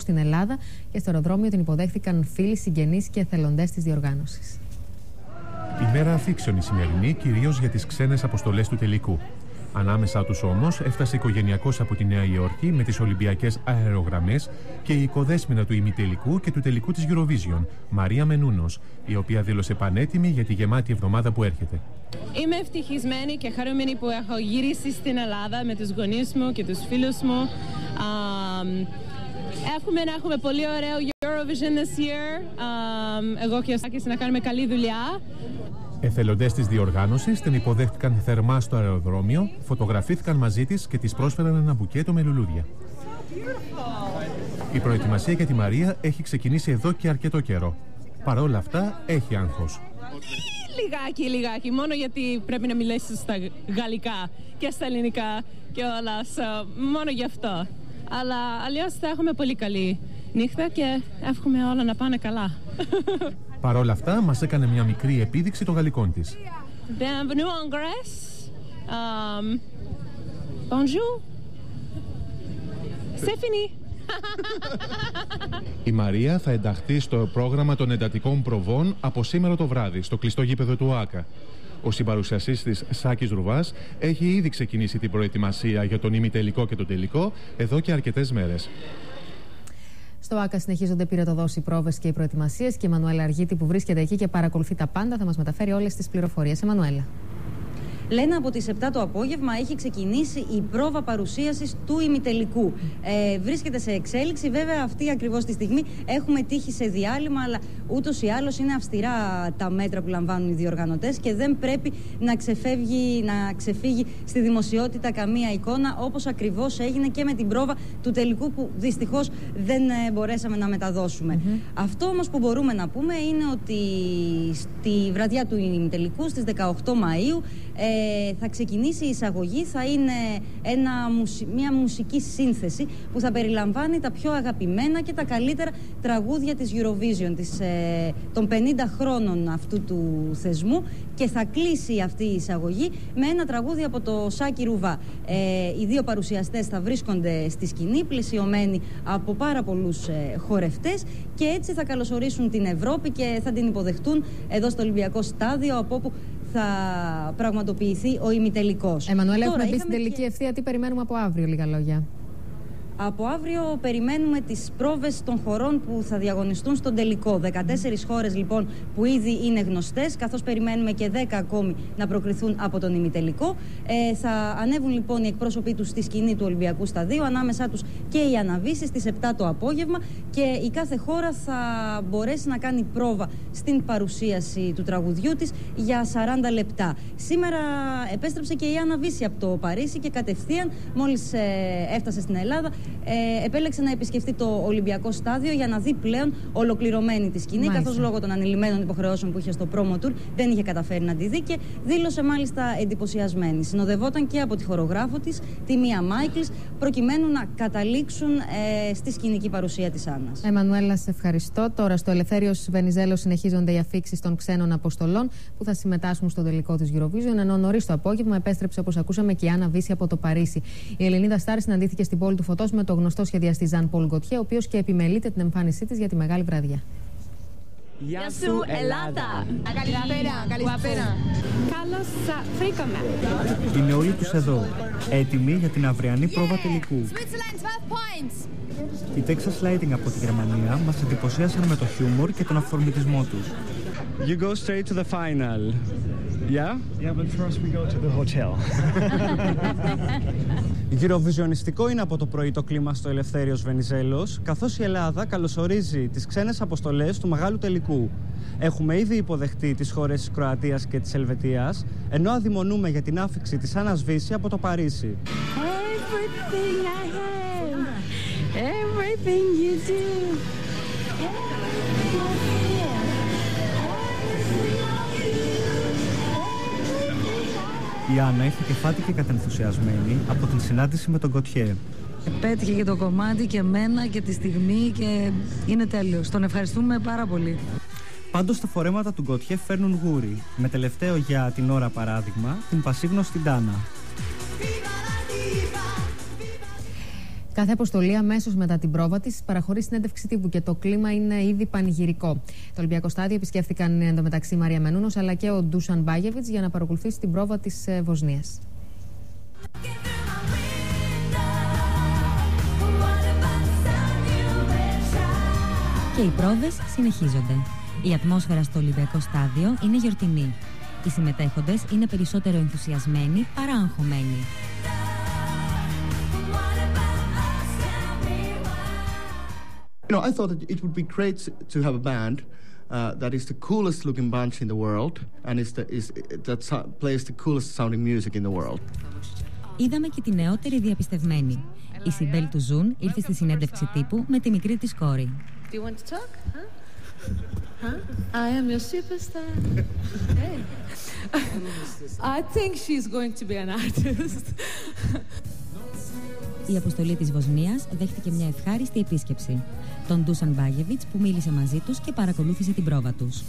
στην Ελλάδα και στο αεροδρόμιο την υποδέχθηκαν φίλοι, συγγενείς και εθελοντές της διοργάνωσης. Η μέρα αφίξεων η σημερινή, κυρίως για τις ξένες αποστολές του τελικού. Ανάμεσά τους όμως έφτασε οικογενειακός από τη Νέα Υόρκη με τις Ολυμπιακές αερογραμμές και η οικοδέσμηνα του ημιτελικού και του τελικού της Eurovision, Μαρία Μενούνος, η οποία δήλωσε πανέτοιμη για τη γεμάτη εβδομάδα που έρχεται. Είμαι ευτυχισμένη και χαρούμενη που έχω γυρίσει στην Ελλάδα με τους γονείς μου και τους φίλους μου. Εύχομαι να έχουμε πολύ ωραίο Eurovision this year. Εγώ και ο Σάκης να κάνουμε καλή δουλειά. Εθελοντές της διοργάνωσης την υποδέχτηκαν θερμά στο αεροδρόμιο, φωτογραφήθηκαν μαζί της και της πρόσφεραν ένα μπουκέτο με λουλούδια. Η προετοιμασία για τη Μαρία έχει ξεκινήσει εδώ και αρκετό καιρό. Παρ' όλα αυτά έχει άγχος. Λιγάκι, μόνο γιατί πρέπει να μιλήσεις στα γαλλικά και στα ελληνικά και όλα, μόνο γι' αυτό. Αλλά αλλιώς θα έχουμε πολύ καλή νύχτα και εύχομαι όλα να πάνε καλά. Παρ' όλα αυτά, μας έκανε μια μικρή επίδειξη των γαλλικών της. Bienvenue en Grèce. Bonjour. C'est fini. Η Μαρία θα ενταχθεί στο πρόγραμμα των εντατικών προβών από σήμερα το βράδυ, στο κλειστό γήπεδο του ΆΚΑ. Ο συμπαρουσιαστής της, Σάκης Ρουβάς, έχει ήδη ξεκινήσει την προετοιμασία για τον ημιτελικό και τον τελικό εδώ και αρκετές μέρες. Στο ΆΚΑ συνεχίζονται πυρετοδός οι πρόβες και οι προετοιμασίες και η Εμμανουέλα Αργίτη, που βρίσκεται εκεί και παρακολουθεί τα πάντα, θα μας μεταφέρει όλες τις πληροφορίες. Εμμανουέλα. Λένε από τις 7 το απόγευμα έχει ξεκινήσει η πρόβα παρουσίασης του ημιτελικού. Βρίσκεται σε εξέλιξη, βέβαια αυτή ακριβώς τη στιγμή έχουμε τύχει σε διάλειμμα, αλλά ούτως ή άλλως είναι αυστηρά τα μέτρα που λαμβάνουν οι διοργανωτές και δεν πρέπει να ξεφύγει στη δημοσιότητα καμία εικόνα, όπως ακριβώς έγινε και με την πρόβα του τελικού που δυστυχώς δεν μπορέσαμε να μεταδώσουμε. Αυτό όμως που μπορούμε να πούμε είναι ότι στη βραδιά του ημιτελικού στις 18 Μαΐου θα ξεκινήσει η εισαγωγή, θα είναι μια μουσική σύνθεση που θα περιλαμβάνει τα πιο αγαπημένα και τα καλύτερα τραγούδια της Eurovision, των 50 χρόνων αυτού του θεσμού, και θα κλείσει αυτή η εισαγωγή με ένα τραγούδι από το Σάκη Ρουβά. Οι δύο παρουσιαστές θα βρίσκονται στη σκηνή, πλαισιωμένοι από πάρα πολλούς χορευτές, και έτσι θα καλωσορίσουν την Ευρώπη και θα την υποδεχτούν εδώ στο Ολυμπιακό Στάδιο, από όπου θα πραγματοποιηθεί ο ημιτελικός. Εμμανουέλα, έχουμε μπει στην τελική ευθεία. Τι περιμένουμε από αύριο, λίγα λόγια? Από αύριο περιμένουμε τις πρόβες των χωρών που θα διαγωνιστούν στον τελικό. 14 χώρες λοιπόν που ήδη είναι γνωστές, καθώς περιμένουμε και 10 ακόμη να προκριθούν από τον ημιτελικό. Θα ανέβουν λοιπόν οι εκπρόσωποι τους στη σκηνή του Ολυμπιακού Σταδίου, ανάμεσά τους και οι αναβίσεις στις 7 το απόγευμα, και η κάθε χώρα θα μπορέσει να κάνει πρόβα στην παρουσίαση του τραγουδιού της για 40 λεπτά. Σήμερα επέστρεψε και η Άννα Βύση από το Παρίσι και κατευθείαν μόλις έφτασε στην Ελλάδα επέλεξε να επισκεφτεί το Ολυμπιακό Στάδιο για να δει πλέον ολοκληρωμένη τη σκηνή, καθώς λόγω των ανηλυμένων υποχρεώσεων που είχε στο promo tour δεν είχε καταφέρει να τη δει, και δήλωσε μάλιστα εντυπωσιασμένη. Συνοδευόταν και από τη χορογράφο της, τη Μία Μάικλς, προκειμένου να καταλήξουν στη σκηνική παρουσία της Άννας. Εμμανουέλα, σε ευχαριστώ. Τώρα στο Ελευθέριος Βενιζέλος συνεχίζονται οι αφίξεις των ξένων αποστολών που θα συμμετάσχουν στο τελικό της Eurovision, ενώ νωρίς το απόγευμα επέστρεψε, όπως ακούσαμε, και η Άννα Βύση από το Παρίσι. Η Ελληνίδα Στάρ συναντήθηκε στην πόλη του Φωτός με το γνωστό σχεδιαστή Ζαν Πολ Γκοτιέ, ο οποίος και επιμελείται την εμφάνισή της για τη μεγάλη βραδιά. Γεια σου, Ελλάδα! Καλησπέρα! Καλώς βρήκαμε! Είναι όλοι τους εδώ, έτοιμοι για την αυριανή πρόβα τελικού. Οι Texas Lighting από τη Γερμανία μας εντυπωσίασαν με το χιούμορ και τον αυθορμητισμό τους. You go straight to the final. Yeah? Yeah, but first we go to the hotel. Γυροβιζιονιστικό είναι από το πρωί το κλίμα στο Ελευθέριος Βενιζέλος, καθώς η Ελλάδα καλωσορίζει τις ξένες αποστολές του μεγάλου τελικού. Έχουμε ήδη υποδεχτεί τις χώρες της Κροατίας και της Ελβετίας, ενώ αδειμονούμε για την άφιξη της Άννας Βύση από το Παρίσι. Everything I have, everything you do. Η Άννα ήρθε κεφάτη και κατενθουσιασμένη από την συνάντηση με τον Γκοτιέ. Πέτυχε και το κομμάτι και εμένα και τη στιγμή και είναι τέλειος. Τον ευχαριστούμε πάρα πολύ. Πάντως τα φορέματα του Γκοτιέ φέρνουν γούρι, με τελευταίο για την ώρα παράδειγμα την πασίγνωστη Ντάνα. Κάθε αποστολή αμέσως μετά την πρόβα της παραχωρεί συνέντευξη τύπου και το κλίμα είναι ήδη πανηγυρικό. Το Ολυμπιακό Στάδιο επισκέφθηκαν εντωμεταξύ η Μαρία Μενούνος αλλά και ο Ντούσαν Μπάγεβιτς για να παρακολουθήσει την πρόβα της Βοσνίας. Και οι πρόβες συνεχίζονται. Η ατμόσφαιρα στο Ολυμπιακό Στάδιο είναι γιορτινή. Οι συμμετέχοντες είναι περισσότερο ενθουσιασμένοι παρά αγχωμένοι. You know, I thought that it would be great to have a band that is the coolest looking bunch in the world and that plays the coolest sounding music in the world. Είδαμε και τη νεότερη διαπιστευμένη. Η Σιμπέλ του Ζουν ήρθε στη συνέντευξη τύπου με τη μικρή της κόρη. Do you want to talk? Huh? I am your superstar. Hey. I think she's going to be an artist. Η αποστολή της Βοσνίας δέχτηκε μια ευχάριστη επίσκεψη. Τον Ντούσαν Μπάγεβιτς που μίλησε μαζί τους και παρακολούθησε την πρόβα τους.